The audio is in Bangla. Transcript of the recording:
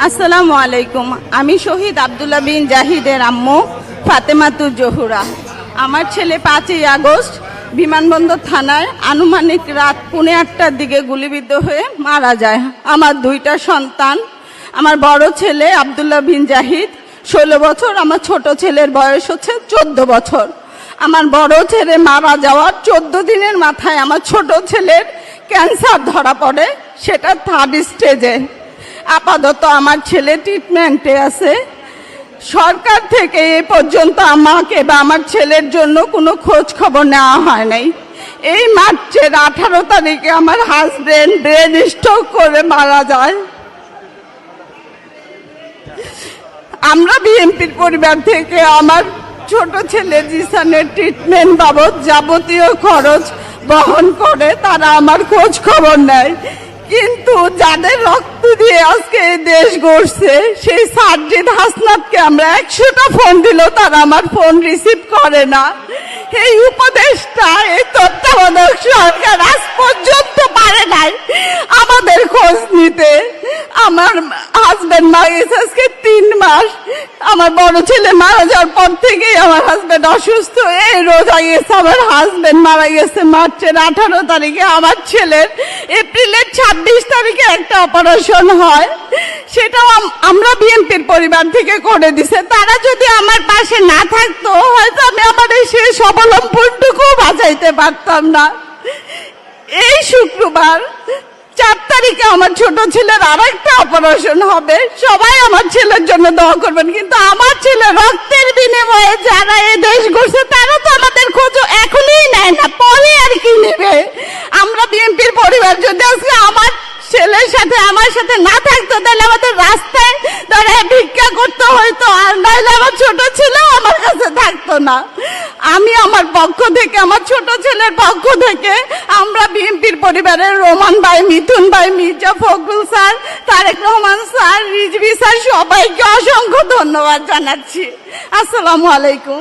আসসালামু আলাইকুম। আমি শহীদ আব্দুল্লাহ বিন জাহিদের আম্মু ফাতেমাতুর জহুরা। আমার ছেলে 5ই আগস্ট বিমানবন্দর থানায় আনুমানিক রাত 8:45টার দিকে গুলিবিদ্ধ হয়ে মারা যায়। আমার 2টা সন্তান, আমার বড় ছেলে আব্দুল্লাহ বিন জাহিদ 16 বছর, আমার ছোট ছেলের বয়স হচ্ছে 14 বছর। আমার বড় ছেলে মারা যাওয়ার 14 দিনের মাথায় আমার ছোট ছেলের ক্যান্সার ধরা পড়ে, সেটা 3rd স্টেজে। আপাতত আমার ছেলে ট্রিটমেন্টে আছে। সরকার থেকে এ পর্যন্ত আমাকে বা আমার ছেলের জন্য কোনো খোঁজ খবর নেওয়া হয় নাই। এই মার্চের 18 তারিখে আমার হাজবেন্ড ব্রেন স্ট্রোক করে মারা যায়। আমরা বিএনপির পরিবার থেকে আমার ছোট ছেলে জিসানের ট্রিটমেন্ট বাবদ যাবতীয় খরচ বহন করে, তারা আমার খোঁজ খবর নেয়। কিন্তু যাদের রক্ত দিয়ে আজকে এই দেশ গড়ছে, সেই সার্জিদ হাসনাতকে আমরা 100টা ফোন দিলেও তারা আমার ফোন রিসিভ করে না। এই উপদেশটা, এই তত্ত্বাবধায়ক সরকার আজ পর্যন্ত পারে নাই আমাদের খোঁজ নিতে। আমার হাজবেন্ড মারা গেছে আজকে 3 মাস। আমার বড় ছেলে মারা যাওয়ার পর থেকেই আমার হাজবেন্ড অসুস্থ। এই রোজা গেছে আমার হাজবেন্ড মারা গেছে মার্চের 18 তারিখে। আমার ছেলের এপ্রিলের 26 তারিখে একটা অপারেশন হয়, সেটাও আমরা বিএনপির পরিবার থেকে করে দিছে। তারা যদি আমার পাশে না থাকতো, হয়তো আমি আমার এই শেষ অবলম্বনটুকু বাঁচাইতে পারতাম না। এই শুক্রবার 4 তারিখে আমার ছোট ছেলের আরেকটা অপারেশন হবে। সবাই আমার ছেলের জন্য দোয়া করবেন। কিন্তু আমার ছেলে রক্তের বিনিময়ে যারা এই দেশ গড়ছে, তারা তো আমাদের খোঁজ এখনই নেয় না, পরে আর কি নেবে। আমরা বিএনপির পরিবার যদি আজকে আমার ছেলের সাথে আমার সাথে না থাকতো, তাহলে আমাদের রাস্তায় দাঁড়ায় ভিক্ষা করতে হইতো, আর নাহলে আমার ছোট ছেলেও আমার কাছে থাকতো না। আমি আমার পক্ষ থেকে, আমার ছোট ছেলের পক্ষ থেকে, আমরা বিএনপির পরিবারের রোমান ভাই, মিথুন ভাই, Mirza Fakhrul sir, Tarique Rahman sir, Rizvi sir, সবাইকে অসংখ্য ধন্যবাদ জানাচ্ছি। আসসালামু আলাইকুম।